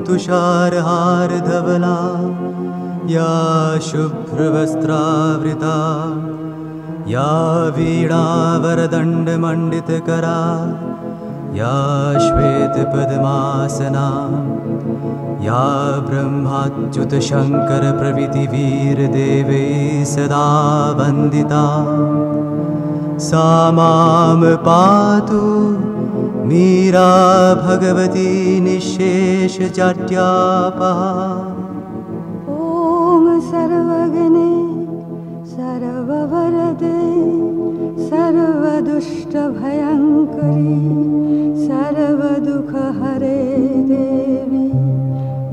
तुषारहार धवला या शुभ्रवस्त्रावृता या वीणावरदण्डमण्डितकरा या श्वेतपद्मासना या ब्रह्माच्युतशङ्करप्रभृतिवीरदेवै सदा वन्दिता सा मां पातु मीरा भगवती निःशेषजाड्यापहा। ॐ सर्वगणे सर्ववरदे सर्वदुष्टभयङ्करी सर्वदुःखहरे देवी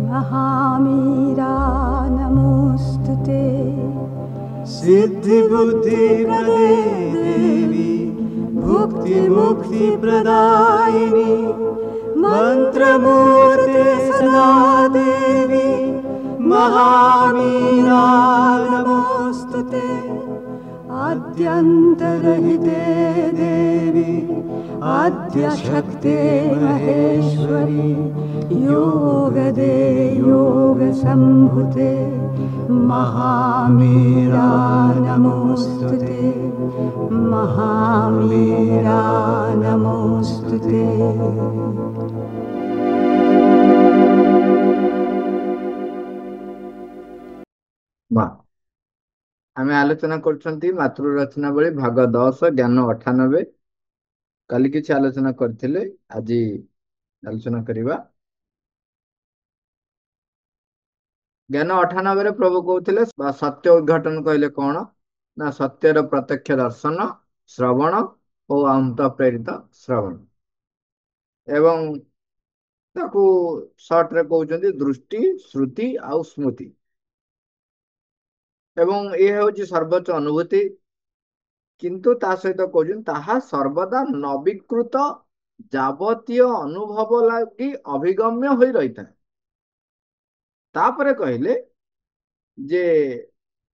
महामीरा नमोऽस्तुते। सिद्धिबुद्धिप्रदे देवी भुक्तिमुक्तिप्रदायिनी मन्त्रमूर्ते सदा देवी महामीरा नमोऽस्तुते। आद्यन्तरहिते देवी आद्यशक्ते महेश्वरी योगदे योगसम्भुते महामीरा नमोऽस्तुते महामीरा नमोऽस्तुते। आम आलोचना कर मातृ रचनावली भाग 10 ज्ञान 98 काली किसी आलोचना करथिले आज आलोचना करिबा। ज्ञान 98 प्रभु कहते सत्य उद्घाटन कहले कौन ना सत्यर प्रत्यक्ष दर्शन श्रवण और अंत प्रेरित श्रवण एवं ताकू शॉर्ट रे कहउछन्ती दृष्टि श्रुति आउ स्मृति एवं ये हूँ सर्वोच्च अनुभूति किंतु ता सहित कहउछन ताहा सर्वदा नवीकृत जावतीय अनुभव लगी अभिगम्य होई रहिता। तापरे कहले जे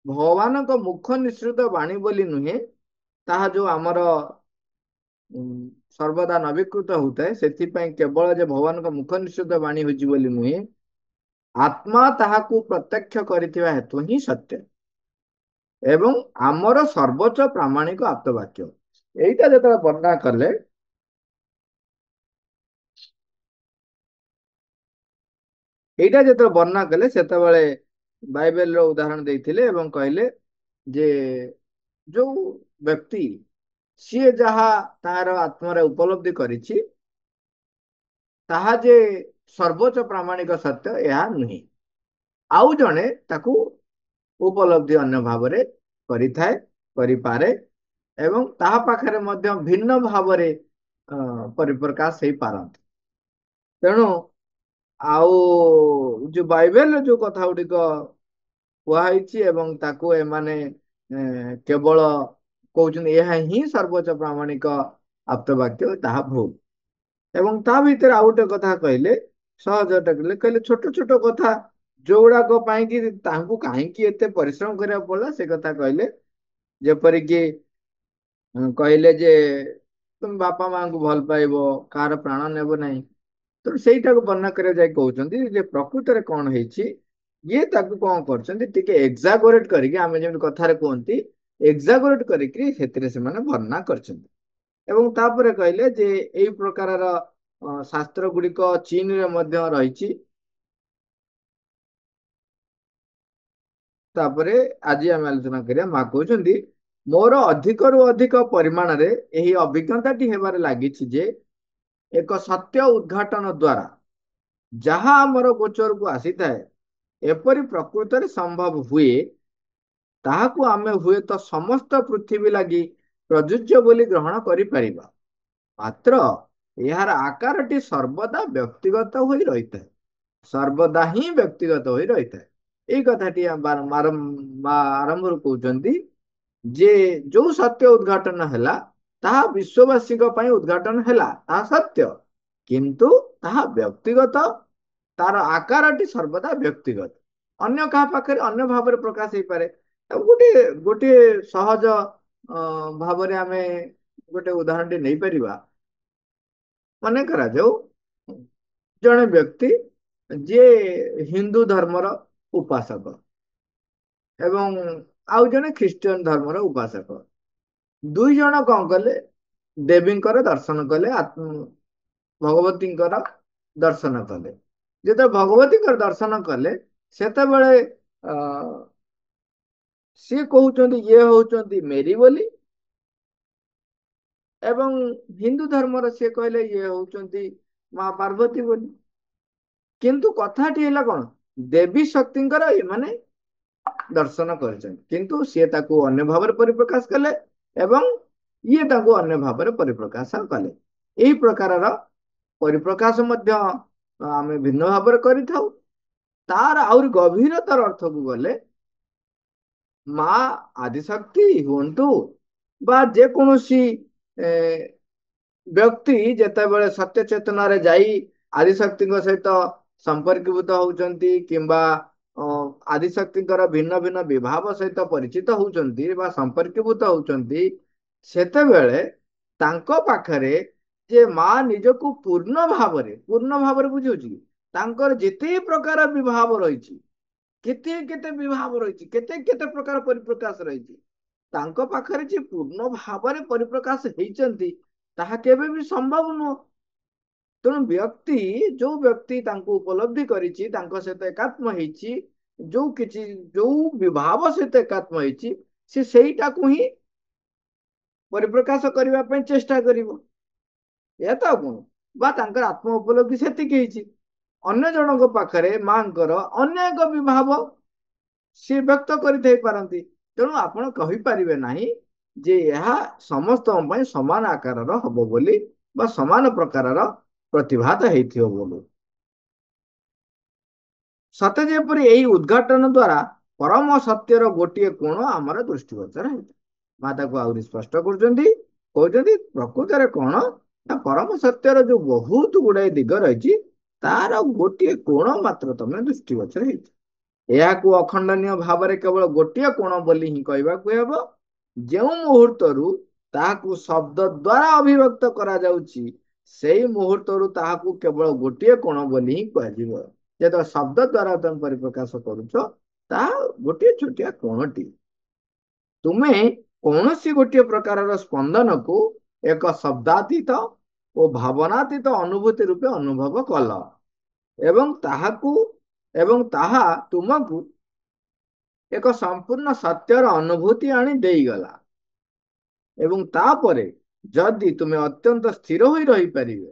भगवान को मुख निश्रित वाणी बोली नुहे ताहा जो आमर सर्वदा नवीकृत होता है से केवल जे भगवान को मुख निश्रित वाणी होची बोली नुहे आत्मा ताहाकू प्रत्यक्ष करिथिबा हेतु ही सत्य एवं आमर सर्वोच्च प्रामाणिक आप्तवाक्य एटा जत वर्णना कले एटा जत वर्णना कले सेतबेले बाइबल रो उदाहरण देथिले एवं कहले जे जो व्यक्ति सी जहा तार आत्मार उपलब्धि करिछि ताहा जे सर्वोच्च प्रामाणिक सत्य यह नुहे आउ जने ताकू उपलब्धि अन्य भावरे करिथाए करिपारे एवं ताहा पाखरे मध्य भिन्न भावरे परिप्रकाश हे पारंत। तेणु आउ जो बाइबल जो कथा गुड़िक कुहाइछि एवं ताकू एमाने केवल कहउछन यह ही सर्वोच्च प्रामाणिक आप्तवाक्य ताहा भूल एवं ता भीतर आउ गोटे कथा कहले सहज कहले छोट छोट कथा जोगुड़ाक कहीं एते परिश्रम करिया पड़ला से कथा कहले जेपरि कि कहले जे तुम बापा मां को भल पाइबो कार प्राण नेबो नहीं तो सेटा को वर्णना करिया जाय कहउछन्ती जे प्रकृत रे कोन हेछि ये ताकू कोन करछन्ती टिके एक्जागोरेट करिके आमे जेम कथा रे कोंती एक्जागोरेट करिके हेतरे से माने वर्णना करछन्ती एवं तापरे कहले जे एई प्रकारर शास्त्र गुड़िक चीन रे मध्य रहिछि। तापरे आज आम आलोचना करिया माँ कहउछन्ती मोर अधिक रु अधिक परिमाण रे एही अभिज्ञताटी हेबारे लागिछि जे एक सत्य उद्घाटन द्वारा जहा आमर गोचर को आसीताए एपरि प्रकृत रे संभव हुए ताहाकू आमे हुए तो समस्त पृथ्वी लगी प्रযোज्य बोली ग्रहण करि परिबा मात्र यार आकारटी सर्वदा व्यक्तिगत होई रहिता सर्वदा ही व्यक्तिगत होई रहिता। यही कथाटी आरंभ कहते जे जो सत्य उद्घाटन है ताहा विश्ववासी उद्घाटन है ताहा सत्य किंतु ताहा व्यक्तिगत तार आकारटी सर्वदा व्यक्तिगत अन्य कहा पाखे अन्य भाव प्रकाश हो पारे। गोटे गोटे सहज भाव आम गोटे उदाहरण नहीं पारिबा मन करा जाऊ जड़े व्यक्ति ଯିଏ ହିନ୍ଦୁ ଧର୍ମର ଉପାସକ ଏବଂ ଆଉ ଜଣେ ଖ୍ରୀଷ୍ଟିଆନ ଧର୍ମର ଉପାସକ। ଦୁଇ ଜଣ କଣ କଲେ, ଦେବୀଙ୍କର ଦର୍ଶନ କଲେ, ଭଗବତୀଙ୍କର ଦର୍ଶନ କଲେ। ଯେତେବେଳେ ଭଗବତୀଙ୍କର ଦର୍ଶନ କଲେ ସେତେବେଳେ ଅ ସିଏ କହୁଛନ୍ତି ଇଏ ହଉଛନ୍ତି ମେରି ବୋଲି, ଏବଂ ହିନ୍ଦୁ ଧର୍ମର ସିଏ କହିଲେ ଇଏ ହଉଛନ୍ତି ମା ପାର୍ବତୀ ବୋଲି। କିନ୍ତୁ କଥାଟି ହେଲା କଣ, ଦେବୀ ଶକ୍ତିଙ୍କର ଏମାନେ ଦର୍ଶନ କରିଛନ୍ତି, କିନ୍ତୁ ସିଏ ତାକୁ ଅନ୍ୟ ଭାବରେ ପରିପ୍ରକାଶ କଲେ ଏବଂ ଇଏ ତାକୁ ଅନ୍ୟ ଭାବରେ ପରିପ୍ରକାଶ କଲେ। ଏହି ପ୍ରକାରର ପରିପ୍ରକାଶ ମଧ୍ୟ ଆମେ ଭିନ୍ନ ଭାବରେ କରିଥାଉ। ତାର ଆହୁରି ଗଭୀରତର ଅର୍ଥକୁ ଗଲେ, ମା ଆଦିଶକ୍ତି ହୁଅନ୍ତୁ ବା ଯେକୌଣସି ବ୍ୟକ୍ତି ଯେତେବେଳେ ସତ୍ୟ ଚେତନାରେ ଯାଇ ଆଦିଶକ୍ତିଙ୍କ ସହିତ ସମ୍ପର୍କୀଭୂତ ହଉଛନ୍ତି କିମ୍ବା ଆଦିଶକ୍ତିଙ୍କର ଭିନ୍ନ ଭିନ୍ନ ବିଭାବ ସହିତ ପରିଚିତ ହଉଛନ୍ତି ବା ସମ୍ପର୍କୀଭୂତ ହଉଛନ୍ତି, ସେତେବେଳେ ତାଙ୍କ ପାଖରେ ଯେ ମା ନିଜକୁ ପୂର୍ଣ୍ଣ ଭାବରେ ବୁଝଉଛି, ତାଙ୍କର ଯେତେ ପ୍ରକାର ବିଭାବ ରହିଛି, କେତେ କେତେ ବିଭାବ ରହିଛି, କେତେ କେତେ ପ୍ରକାର ପରିପ୍ରକାଶ ରହିଛି, ତାଙ୍କ ପାଖରେ ଯେ ପୂର୍ଣ୍ଣ ଭାବରେ ପରିପ୍ରକାଶ ହେଇଛନ୍ତି ତାହା କେବେ ବି ସମ୍ଭବ ନୁହଁ। ତେଣୁ ଯୋଉ ବ୍ୟକ୍ତି ତାଙ୍କୁ ଉପଲବ୍ଧି କରିଛି, ତାଙ୍କ ସହିତ ଏକାତ୍ମ ହେଇଛି, ଯୋଉ ବିଭାବ ସହିତ ଏକାତ୍ମ ହେଇଛି, ସେ ସେଇଟାକୁ ହିଁ ପରିପ୍ରକାଶ କରିବା ପାଇଁ ଚେଷ୍ଟା କରିବ। ଏହା ତ ଆଉ କଣ, ବା ତାଙ୍କର ଆତ୍ମ ଉପଲବ୍ଧି ସେତିକି ହେଇଛି। ଅନ୍ୟ ଜଣଙ୍କ ପାଖରେ ମାଙ୍କର ଅନ୍ୟ ଏକ ବିଭାବ ସିଏ ବ୍ୟକ୍ତ କରିଥାଇ ପାରନ୍ତି। ତେଣୁ ଆପଣ କହିପାରିବେ ନାହିଁ ଯେ ଏହା ସମସ୍ତଙ୍କ ପାଇଁ ସମାନ ଆକାରର ହବ ବୋଲି ବା ସମାନ ପ୍ରକାରର ପ୍ରତିଭାତ ହେଇଥିବ ବୋଲି। ସତେ ଯେପରି ଏହି ଉଦ୍ଘାଟନ ଦ୍ୱାରା ପରମ ସତ୍ୟର ଗୋଟିଏ କୋଣ ଆମର ଦୃଷ୍ଟିଗୋଚର ହେଇଥାଏ। ମା ତାକୁ ଆହୁରି ସ୍ପଷ୍ଟ କରୁଛନ୍ତି, କହୁଛନ୍ତି ପ୍ରକୃତରେ କଣ ନା, ପରମ ସତ୍ୟର ଯୋଉ ବହୁତ ଗୁଡାଏ ଦିଗ ରହିଛି ତାର ଗୋଟିଏ କୋଣ ମାତ୍ର ତମେ ଦୃଷ୍ଟିଗୋଚର ହେଇଛି। ଏହାକୁ ଅଖଣ୍ଡନୀୟ ଭାବରେ କେବଳ ଗୋଟିଏ କୋଣ ବୋଲି ହିଁ କହିବାକୁ ହେବ। ଯେଉଁ ମୁହୂର୍ତ୍ତରୁ ତାହାକୁ ଶବ୍ଦ ଦ୍ୱାରା ଅଭିବ୍ୟକ୍ତ କରାଯାଉଛି, ସେଇ ମୁହୂର୍ତ୍ତରୁ ତାହାକୁ କେବଳ ଗୋଟିଏ କୋଣ ବୋଲି ହିଁ କୁହାଯିବ। ଯେତେବେଳେ ଶବ୍ଦ ଦ୍ୱାରା ତମେ ପରିପ୍ରକାଶ କରୁଛ, ତାହା ଗୋଟିଏ ଛୋଟିଆ କୋଣଟି। ତୁମେ କୌଣସି ଗୋଟିଏ ପ୍ରକାରର ସ୍ପନ୍ଦନକୁ ଏକ ଶବ୍ଦାତୀତ ଓ ଭାବନାତୀତ ଅନୁଭୂତି ରୂପେ ଅନୁଭବ କଲ ଏବଂ ତାହା ତୁମକୁ ଏକ ସମ୍ପୂର୍ଣ୍ଣ ସତ୍ୟର ଅନୁଭୂତି ଆଣି ଦେଇଗଲା। ଏବଂ ତାପରେ ଯଦି ତୁମେ ଅତ୍ୟନ୍ତ ସ୍ଥିର ହୋଇ ରହିପାରିବେ,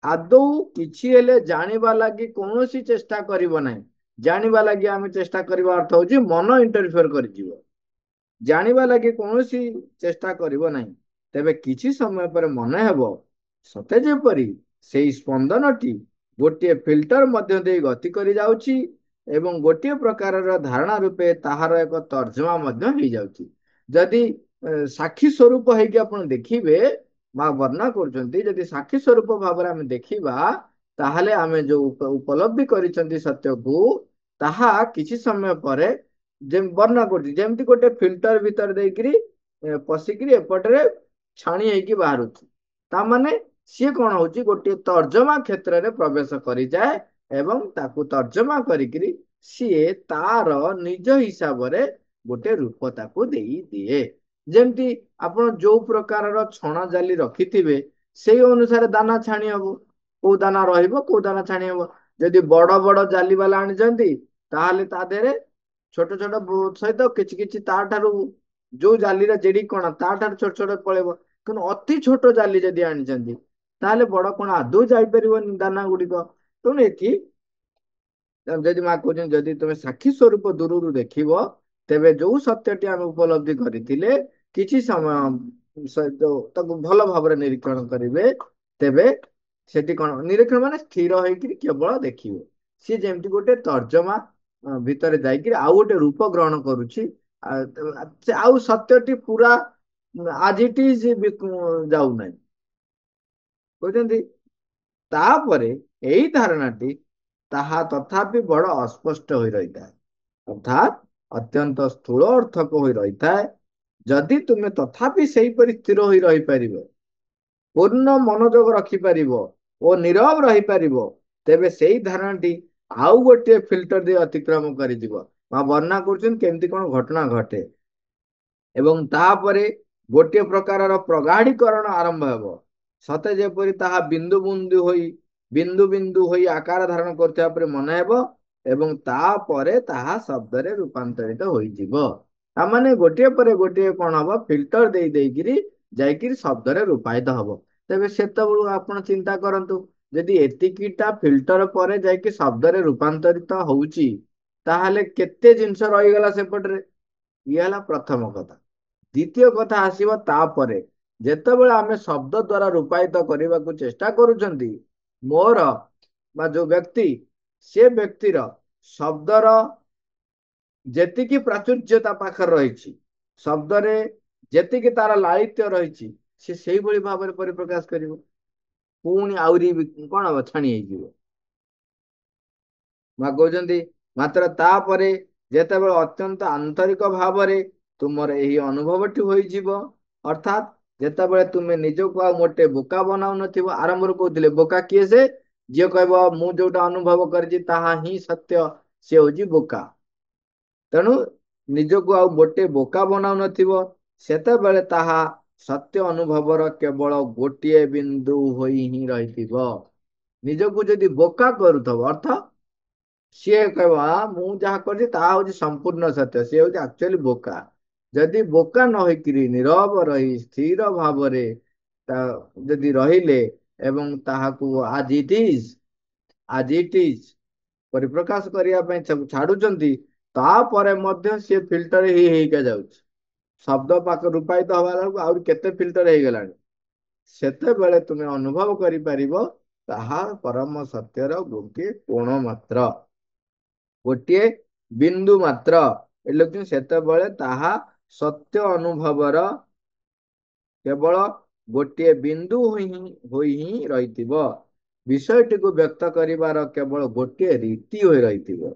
ଆଦୌ କିଛି ହେଲେ ଜାଣିବା ଲାଗି କୌଣସି ଚେଷ୍ଟା କରିବ ନାହିଁ। ଜାଣିବା ଲାଗି ଆମେ ଚେଷ୍ଟା କରିବା ଅର୍ଥ ହଉଛି ମନ ଇଣ୍ଟରଫିୟର କରିଯିବ। ଜାଣିବା ଲାଗି କୌଣସି ଚେଷ୍ଟା କରିବ ନାହିଁ, ତେବେ କିଛି ସମୟ ପରେ ମନେ ହେବ ସତେ ଯେପରି ସେଇ ସ୍ପନ୍ଦନଟି ଗୋଟିଏ ଫିଲ୍ଟର ମଧ୍ୟ ଦେଇ ଗତି କରି ଯାଉଛି ଏବଂ ଗୋଟିଏ ପ୍ରକାରର ଧାରଣା ରୂପେ ତାହାର ଏକ ତର୍ଜମା ମଧ୍ୟ ହେଇଯାଉଛି। ଯଦି ସାକ୍ଷୀ ସ୍ୱରୂପ ହେଇକି ଆପଣ ଦେଖିବେ, ମା ବର୍ଣ୍ଣନା କରୁଛନ୍ତି, ଯଦି ସାକ୍ଷୀ ସ୍ୱରୂପ ଭାବରେ ଆମେ ଦେଖିବା, ତାହେଲେ ଆମେ ଯୋଉ ଉପଲବ୍ଧି କରିଛନ୍ତି ସତ୍ୟକୁ, ତାହା କିଛି ସମୟ ପରେ ବର୍ଣ୍ଣନା କରୁଛି ଯେମିତି ଗୋଟେ ଫିଲ୍ଟର ଭିତରେ ଦେଇକିରି ପଶିକିରି ଏପଟରେ ଛାଣି ହେଇକି ବାହାରୁଛି। ତାମାନେ ସିଏ କଣ ହଉଛି, ଗୋଟିଏ ତର୍ଜମା କ୍ଷେତ୍ରରେ ପ୍ରବେଶ କରିଯାଏ ଏବଂ ତାକୁ ତର୍ଜମା କରିକିରି ସିଏ ତାର ନିଜ ହିସାବରେ ଗୋଟେ ରୂପ ତାକୁ ଦେଇଦିଏ। ଯେମିତି ଆପଣ ଯୋଉ ପ୍ରକାରର ଛଣ ଜାଲି ରଖିଥିବେ, ସେଇ ଅନୁସାରେ ଦାନା ଛାଣି ହବ। କୋଉ ଦାନା ରହିବ, କୋଉ ଦାନା ଛାଣି ହବ। ଯଦି ବଡ ବଡ ଜାଲି ବାଲା ଆଣିଛନ୍ତି, ତାହେଲେ ତା ଦେହରେ ଛୋଟ ଛୋଟ ସହିତ କିଛି କିଛି ତାଠାରୁ ଯୋଉ ଜାଲିର ଜେଡି କଣା ତାଠାରୁ ଛୋଟ ଛୋଟ ପଳେଇବ। କିନ୍ତୁ ଅତି ଛୋଟ ଜାଲି ଯଦି ଆଣିଛନ୍ତି, ତାହେଲେ ବଡ କଣା ଆଦୌ ଯାଇପାରିବନି ଦାନା ଗୁଡିକ। ତେଣୁ ଏଠି ଯଦି ମା କହୁଛନ୍ତି, ଯଦି ତୁମେ ସାକ୍ଷୀ ସ୍ୱରୂପ ଦୂରରୁ ଦେଖିବ, ତେବେ ଯୋଉ ସତ୍ୟଟି ଆମେ ଉପଲବ୍ଧି କରିଥିଲେ କିଛି ସମୟ ସହିତ ତାକୁ ଭଲ ଭାବରେ ନିରୀକ୍ଷଣ କରିବେ, ତେବେ ସେଠି କଣ ନିରୀକ୍ଷଣ ମାନେ ସ୍ଥିର ହେଇକିରି କେବଳ ଦେଖିବେ। ସିଏ ଯେମିତି ଗୋଟେ ତର୍ଜମା ଭିତରେ ଯାଇକିରି ଆଉ ଗୋଟେ ରୂପ ଗ୍ରହଣ କରୁଛି। ଆଉ ସତ୍ୟଟି ପୁରା ଆଜ ଇଟ ଇଜ ଯାଉନାହିଁ, କହୁଛନ୍ତି। ତାପରେ ଏଇ ଧାରଣାଟି ତାହା ତଥାପି ବଡ ଅସ୍ପଷ୍ଟ ହୋଇ ରହିଥାଏ, ଅର୍ଥାତ୍ ଅତ୍ୟନ୍ତ ସ୍ଥୂଳ ଅର୍ଥକ ହୋଇ ରହିଥାଏ। ଯଦି ତୁମେ ତଥାପି ସେହିପରି ସ୍ଥିର ହୋଇ ରହିପାରିବ, ପୂର୍ଣ୍ଣ ମନୋଯୋଗ ରଖିପାରିବ ଓ ନୀରବ ରହିପାରିବ, ତେବେ ସେଇ ଧାରଣାଟି ଆଉ ଗୋଟିଏ ଫିଲ୍ଟର ଦେଇ ଅତିକ୍ରମ କରିଯିବ। ବା ବର୍ଣ୍ଣନା କରୁଛନ୍ତି କେମିତି କଣ ଘଟଣା ଘଟେ ଏବଂ ତାପରେ ଗୋଟିଏ ପ୍ରକାରର ପ୍ରଗାଢୀକରଣ ଆରମ୍ଭ ହେବ, ସତେ ଯେପରି ତାହା ବିନ୍ଦୁ ବିନ୍ଦୁ ହୋଇ ଆକାର ଧାରଣ କରୁଥିବା ପରି ମନେ ହେବ ଏବଂ ତାପରେ ତାହା ଶବ୍ଦରେ ରୂପାନ୍ତରିତ ହୋଇଯିବ। ତାମାନେ ଗୋଟିଏ ପରେ ଗୋଟିଏ କଣ ହବ, ଫିଲ୍ଟର ଦେଇକିରି ଯାଇକିରି ଶବ୍ଦରେ ରୂପାୟିତ ହବ। ତେବେ ସେତେବେଳୁ ଆପଣ ଚିନ୍ତା କରନ୍ତୁ, ଯଦି ଏତିକିଟା ଫିଲ୍ଟର ପରେ ଯାଇକି ଶବ୍ଦରେ ରୂପାନ୍ତରିତ ହଉଛି, ତାହେଲେ କେତେ ଜିନିଷ ରହିଗଲା ସେପଟରେ। ଇଏ ହେଲା ପ୍ରଥମ କଥା। ଦ୍ୱିତୀୟ କଥା ଆସିବ ତାପରେ, ଯେତେବେଳେ ଆମେ ଶବ୍ଦ ଦ୍ୱାରା ରୂପାୟିତ କରିବାକୁ ଚେଷ୍ଟା କରୁଛନ୍ତି, ମୋର ବା ଯୋଉ ବ୍ୟକ୍ତି, ସେ ବ୍ୟକ୍ତିର ଶବ୍ଦର ଯେତିକି ପ୍ରାଚୁର୍ଯ୍ୟ ତା ପାଖରେ ରହିଛି, ଶବ୍ଦରେ ଯେତିକି ତାର ଲାଳିତ୍ୟ ରହିଛି, ସେ ସେଇଭଳି ଭାବରେ ପରିପ୍ରକାଶ କରିବ। ପୁଣି ଆହୁରି କଣ ହବ, ଛାଣି ହେଇଯିବ। ବା କହୁଛନ୍ତି ମାତ୍ର ତାପରେ ଯେତେବେଳେ ଅତ୍ୟନ୍ତ ଆନ୍ତରିକ ଭାବରେ ତୁମର ଏହି ଅନୁଭବଟି ହୋଇଯିବ, ଅର୍ଥାତ୍ ଯେତେବେଳେ ତୁମେ ନିଜକୁ ଆଉ ମୋଟେ ବୋକା ବନାଉନଥିବ। ଆରମ୍ଭରୁ କହୁଥିଲେ ବୋକା କିଏ? ସେ ଯିଏ କହିବ ମୁଁ ଯୋଉଟା ଅନୁଭବ କରିଛି ତାହା ହିଁ ସତ୍ୟ, ସେ ହଉଛି ବୋକା। ତେଣୁ ନିଜକୁ ଆଉ ମୋଟେ ବୋକା ବନାଉନଥିବ, ସେତେବେଳେ ତାହା ସତ୍ୟ ଅନୁଭବର କେବଳ ଗୋଟିଏ ବିନ୍ଦୁ ହୋଇ ହିଁ ରହିଥିବ। ନିଜକୁ ଯଦି ବୋକା କରୁଥିବ, ଅର୍ଥ ସିଏ କହିବ ମୁଁ ଯାହା କରିଛି ତାହା ହଉଛି ସମ୍ପୂର୍ଣ୍ଣ ସତ୍ୟ, ସିଏ ହଉଛି ଆକ୍ଚୁଆଲି ବୋକା। ଯଦି ବୋକା ନ ହେଇକିରି ନୀରବ ରହି ସ୍ଥିର ଭାବରେ ଯଦି ରହିଲେ ଏବଂ ତାହାକୁ ଆଜ ଇଟ୍ ଇଜ ପରିପ୍ରକାଶ କରିବା ପାଇଁ ସବୁ ଛାଡୁଛନ୍ତି, ତାପରେ ମଧ୍ୟ ସିଏ ଫିଲ୍ଟର ହେଇକା ଯାଉଛି। ଶବ୍ଦ ପାଖ ରୂପାୟିତ ହବା ବେଳକୁ ଆହୁରି କେତେ ଫିଲ୍ଟର ହେଇଗଲାଣି। ସେତେବେଳେ ତୁମେ ଅନୁଭବ କରିପାରିବ ତାହା ପରମ ସତ୍ୟର ଗୋଟିଏ କୋଣ ମାତ୍ର, ଗୋଟିଏ ବିନ୍ଦୁ ମାତ୍ର। ଏଠି ସେତେବେଳେ ତାହା ସତ୍ୟ ଅନୁଭବର କେବଳ ଗୋଟିଏ ବିନ୍ଦୁ ହୋଇ ହିଁ ରହିଥିବ। ବିଷୟଟିକୁ ବ୍ୟକ୍ତ କରିବାର କେବଳ ଗୋଟିଏ ରୀତି ହୋଇ ରହିଥିବ।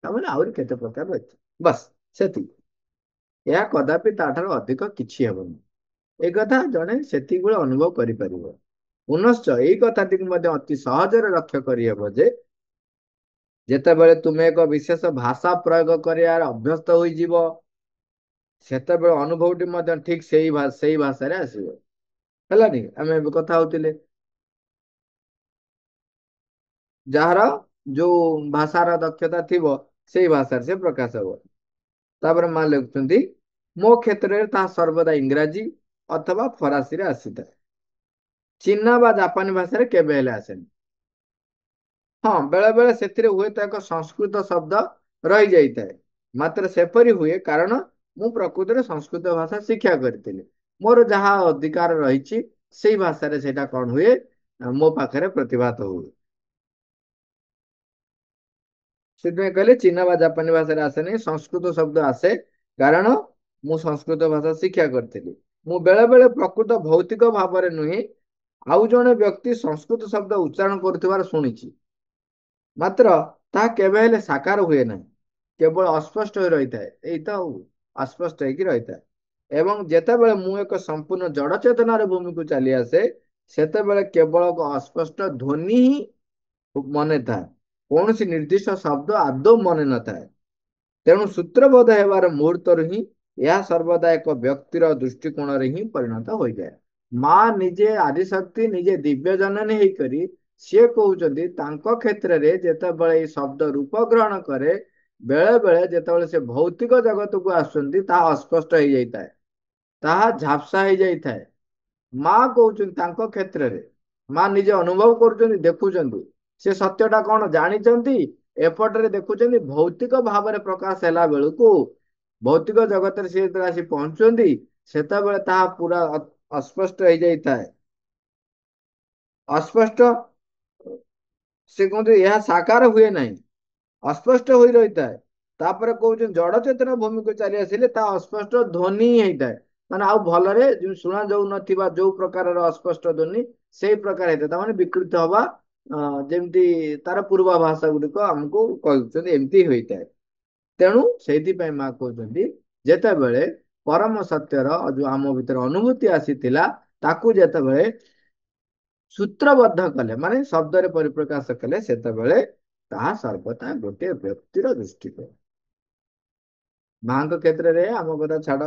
ତାମାନେ ଆହୁରି କେତେ ପ୍ରକାର ରହିଛି, ବାସ୍ ସେତିକି। ଏହା କଦାପି ତାଠାରୁ ଅଧିକ କିଛି ହେବନି। ଏ କଥା ଜଣେ ସେତିକି ଅନୁଭବ କରିପାରିବ। ପୁନଶ୍ଚ ଏଇ କଥାଟିକୁ ମଧ୍ୟ ଅତି ସହଜରେ ଲକ୍ଷ୍ୟ କରିହେବ ଯେ, ଯେତେବେଳେ ତୁମେ ଏକ ବିଶେଷ ଭାଷା ପ୍ରୟୋଗ କରିବାର ଅଭ୍ୟସ୍ତ ହୋଇଯିବ, ସେତେବେଳେ ଅନୁଭବଟି ମଧ୍ୟ ଠିକ ସେଇ ଭାଷାରେ ଆସିବ। ହେଲାନି, ଆମେ ଏବେ କଥା ହଉଥିଲେ, ଯାହାର ଯୋଉ ଭାଷାର ଦକ୍ଷତା ଥିବ ସେଇ ଭାଷାରେ ସେ ପ୍ରକାଶ ହବ। ତାପରେ ମା ଲେଖୁଛନ୍ତି, ମୋ କ୍ଷେତ୍ରରେ ତାହା ସର୍ବଦା ଇଂରାଜୀ ଅଥବା ଫରାସୀରେ ଆସିଥାଏ, ଚୀନା ବା ଜାପାନୀ ଭାଷାରେ କେବେ ହେଲେ ଆସେନି। ହଁ, ବେଳେ ବେଳେ ସେଥିରେ ହୁଏତ ଏକ ସଂସ୍କୃତ ଶବ୍ଦ ରହିଯାଇଥାଏ, ମାତ୍ର ସେପରି ହୁଏ କାରଣ ମୁଁ ପ୍ରକୃତରେ ସଂସ୍କୃତ ଭାଷା ଶିକ୍ଷା କରିଥିଲି। ମୋର ଯାହା ଅଧିକାର ରହିଛି ସେଇ ଭାଷାରେ ସେଇଟା କଣ ହୁଏ, ମୋ ପାଖରେ ପ୍ରତିଭାତ ହୁଏ। ସେଥିପାଇଁ କହିଲେ ଚୀନା ବା ଜାପାନୀ ଭାଷାରେ ଆସେନି, ସଂସ୍କୃତ ଶବ୍ଦ ଆସେ କାରଣ ମୁଁ ସଂସ୍କୃତ ଭାଷା ଶିକ୍ଷା କରିଥିଲି। ମୁଁ ବେଳେ ବେଳେ ପ୍ରକୃତ ଭୌତିକ ଭାବରେ ନୁହେଁ, ଆଉ ଜଣେ ବ୍ୟକ୍ତି ସଂସ୍କୃତ ଶବ୍ଦ ଉଚ୍ଚାରଣ କରୁଥିବାର ଶୁଣିଛି, ମାତ୍ର ତାହା କେବେ ହେଲେ ସାକାର ହୁଏ ନାହିଁ, କେବଳ ଅସ୍ପଷ୍ଟ ହୋଇ ରହିଥାଏ। ଏଇ ତ ଅସ୍ପଷ୍ଟ ହେଇକି ରହିଥାଏ। ଏବଂ ଯେତେବେଳେ ମୁଁ ଏକ ସମ୍ପୂର୍ଣ୍ଣ ଜଡ ଚେତନାର ଭୂମିକୁ ଚାଲି ଆସେ, ସେତେବେଳେ କେବଳ ଅସ୍ପଷ୍ଟ ଧ୍ୱନି ହିଁ ମନେ ଥାଏ, କୌଣସି ନିର୍ଦ୍ଦିଷ୍ଟ ଶବ୍ଦ ଆଦୌ ମନେ ନଥାଏ। ତେଣୁ ସୂତ୍ରବୋଧ ହେବାର ମୁହୂର୍ତ୍ତରୁ ହିଁ ଏହା ସର୍ବଦା ଏକ ବ୍ୟକ୍ତିର ଦୃଷ୍ଟିକୋଣରେ ହିଁ ପରିଣତ ହୋଇଯାଏ। ମା ନିଜେ ଆଦିଶକ୍ତି, ନିଜେ ଦିବ୍ୟ ଜନନୀ ହେଇକରି ସିଏ କହୁଛନ୍ତି ତାଙ୍କ କ୍ଷେତ୍ରରେ ଯେତେବେଳେ ଏଇ ଶବ୍ଦ ରୂପ ଗ୍ରହଣ କରେ, ବେଳେ ବେଳେ ଯେତେବେଳେ ସେ ଭୌତିକ ଜଗତକୁ ଆସୁଛନ୍ତି ତାହା ଅସ୍ପଷ୍ଟ ହେଇଯାଇଥାଏ, ତାହା ଝାପ୍ସା ହେଇଯାଇଥାଏ। ମା କହୁଛନ୍ତି ତାଙ୍କ କ୍ଷେତ୍ରରେ ମା ନିଜେ ଅନୁଭବ କରୁଛନ୍ତି, ଦେଖୁଛନ୍ତି, ସେ ସତ୍ୟଟା କଣ ଜାଣିଛନ୍ତି, ଏପଟରେ ଦେଖୁଛନ୍ତି ଭୌତିକ ଭାବରେ ପ୍ରକାଶ ହେଲା ବେଳକୁ, ଭୌତିକ ଜଗତରେ ସେ ଯେତେବେଳେ ଆସି ପହଞ୍ଚୁଛନ୍ତି ସେତେବେଳେ ତାହା ପୁରା ଅସ୍ପଷ୍ଟ ହେଇଯାଇଥାଏ। ଅସ୍ପଷ୍ଟ, ସେ କୁହନ୍ତି ଏହା ସାକାର ହୁଏ ନାହିଁ, ଅସ୍ପଷ୍ଟ ହୋଇ ରହିଥାଏ। ତାପରେ କହୁଛନ୍ତି ଜଡ ଚେତନ ଭୂମିକୁ ଚାଲି ଆସିଲେ ତା ଅସ୍ପଷ୍ଟ ଧ୍ୱନି ହେଇଥାଏ, ମାନେ ଆଉ ଭଲରେ ଶୁଣା ଯାଉନଥିବା ଯୋଉ ପ୍ରକାରର ଅସ୍ପଷ୍ଟ ଧ୍ୱନି ସେଇ ପ୍ରକାର ହେଇଥାଏ। ତାମାନେ ବିକୃତ ହବା, ଯେମିତି ତାର ପୂର୍ବାଭାସ ଗୁଡିକ ଆମକୁ କହୁଛନ୍ତି, ଏମିତି ହୋଇଥାଏ। ତେଣୁ ସେଇଥିପାଇଁ ମା କହୁଛନ୍ତି ଯେତେବେଳେ ପରମ ସତ୍ୟର ଯୋଉ ଆମ ଭିତରେ ଅନୁଭୂତି ଆସିଥିଲା, ତାକୁ ଯେତେବେଳେ सूत्रबद्ध कले माने शब्द रे परिप्रकाश कले सेतबेले ताहा सर्वथा गोटे व्यक्तिर दृष्टिकोण। माଙ୍କ क्षेत्ରରେ ଆମ କଥା ଛାଡ,